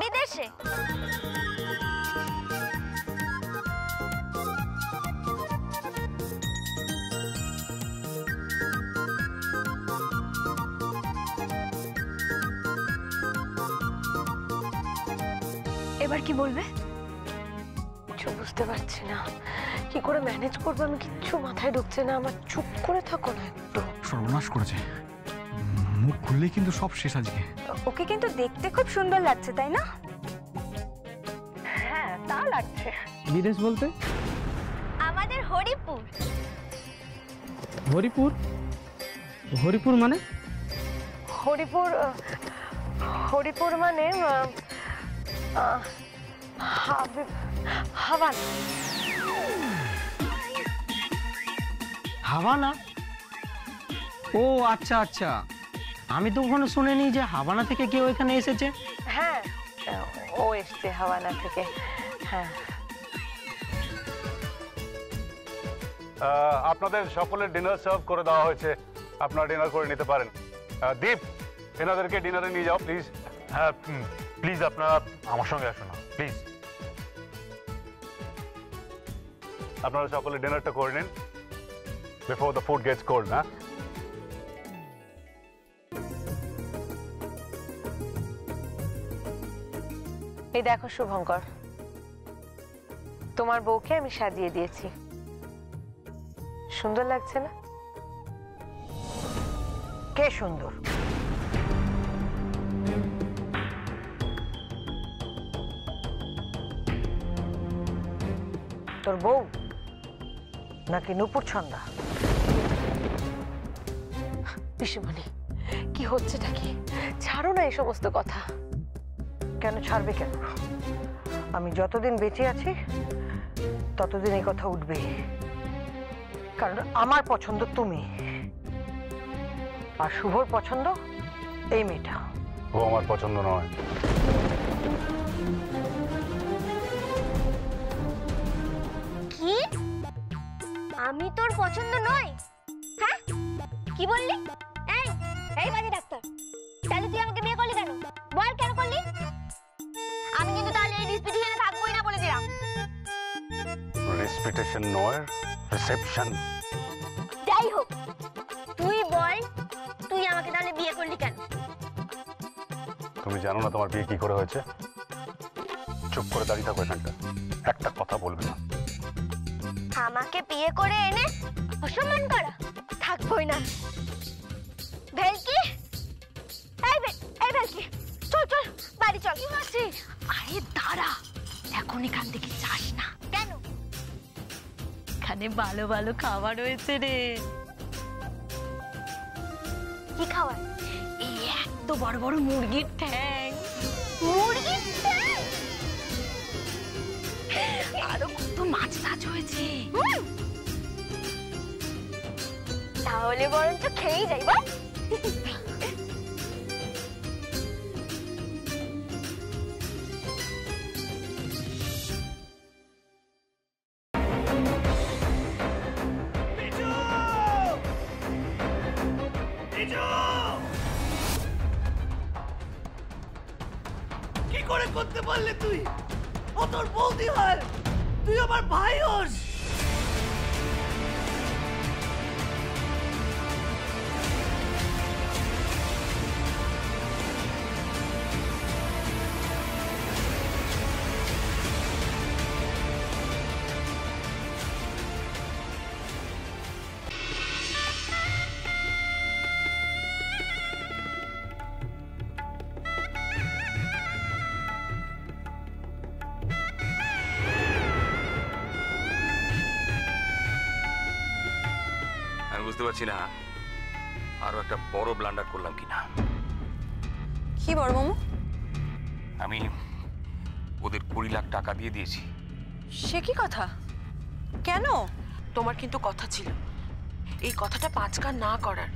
বিদেশে। এবার কি বলবে? কিছু বুঝতে পারছি না, কি করে ম্যানেজ করবো আমি, কিচ্ছু মাথায় ঢুকছে না আমার। চুপ করে থাকো না একটু। সর্বনাশ করেছে, মুখ খুললেই কিন্তু সব শেষ আজকে। ওকে কিন্তু দেখতে খুব সুন্দর লাগছে, তাই না? হ্যাঁ, তা লাগছে। বিদেশ বলতে? আমাদের হরিপুর। হরিপুর? হরিপুর মানে? হরিপুর, হরিপুর মানে হাওয়ানা। হাওয়ানা? ও আচ্ছা আচ্ছা, আমি তো ওখানে শুনিনি যে হাওয়ানা থেকে কেউ এখানে এসেছে। হ্যাঁ, ও এসছে হাওয়ানা থেকে। হ্যাঁ, আপনাদের সকলের ডিনার সার্ভ করে দেওয়া হয়েছে, আপনারা ডিনার করে নিতে পারেন। দীপ, এনাদেরকে ডিনারে নিয়ে যাও প্লিজ। হ্যাঁ প্লিজ, আপনারা আমার সঙ্গে আসুন না প্লিজ। আপনারা সকলে ডিনারটা করে নিন before the food gets cold. না এই দেখো শুভঙ্কর, তোমার বউকে আমি সাজিয়ে দিয়েছি, সুন্দর লাগছে না? কে সুন্দর? তোর বউ নাকি নুপুর ছন্দা? পিসিমণি, কি হচ্ছেটা কি? ছাড়ো না এই সমস্ত কথা। কেন ছাড়বে কেন? আমি যতদিন বেঁচে আছি ততদিন এই কথা উঠবে, কারণ আমার পছন্দ তুমি, আর শুভর পছন্দ এই মেয়েটা। ও আমার পছন্দ নয়। কি? আমি তোর পছন্দ নয়? হ্যাঁ, কি বললি? এই এই বাজে ডাক্তার, তাহলে তুই আমাকে বিয়ে করলি কেন? বল কেন করলি? আমি কিন্তু তাহলে এই ডিসপিটিশনে থাকবোই না বলে দিলাম। রিসপিটেশন নয়, রিসেপশন। যাই হোক, তুই বল, তুই আমাকে তাহলে বিয়ে করলি কেন? তুমি জানো না তোমার বিয়ে কি করে হয়েছে? চুপ করে দাঁড়িয়ে থাকো এখানটা, একটা কথা বলবে না। আমাকে বিয়ে করে এনে অসম্মান করা? থাকবোই না। ভেলকি, এই ভেলকি, চল চল বাড়ি চল। কি হচ্ছে? আরে দাঁড়া, এখন এখান থেকে যাস না। কেন? এখানে ভালো ভালো খাবার রয়েছে রে। কি খাবার? এই এত বড় বড় মুরগির ঠ্যাং। মুরগির ঠ্যাং? আরো কত মাছ টাছ হয়েছে। তাহলে বরঞ্চ খেয়েই যাই বল। কি করে করতে পারলে তুই? ও তোর বৌদি হয়, তুই আমার ভাই হোস। বুঝতে পারছি না আরো একটা বড় ব্লান্ডার করলাম কিনা। কি বড় মামু? আমি ওদের 20 লাখ টাকা দিয়ে দিয়েছি। সে কি কথা? কেন? তোমার কিন্তু কথা ছিল এই কথাটা পাঁচকার না করার।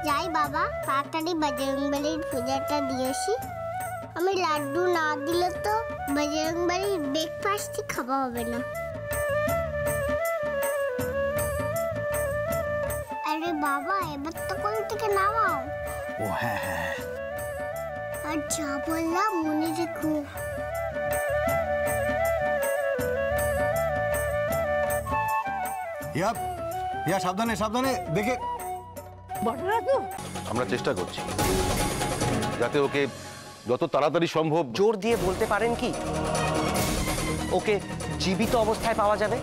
যাই বাবা, তাড়াতাড়ি বজরংবলীর পূজাটা দিয়েছি। আমি লাড্ডু না দিলে তো বজরংবলীর ব্রেকফাস্টই খাওয়া হবে না। আরে বাবা, এবার তো কোল থেকে নামাও। ও হ্যাঁ হ্যাঁ, এবার যা বললাম মনে রেখো। ইয়া সাবধানে সাবধানে দেখে। আমরা চেষ্টা করছি যাতে ওকে যত তাড়াতাড়ি সম্ভব। জোর দিয়ে বলতে পারেন কি ওকে জীবিত অবস্থায় পাওয়া যাবে?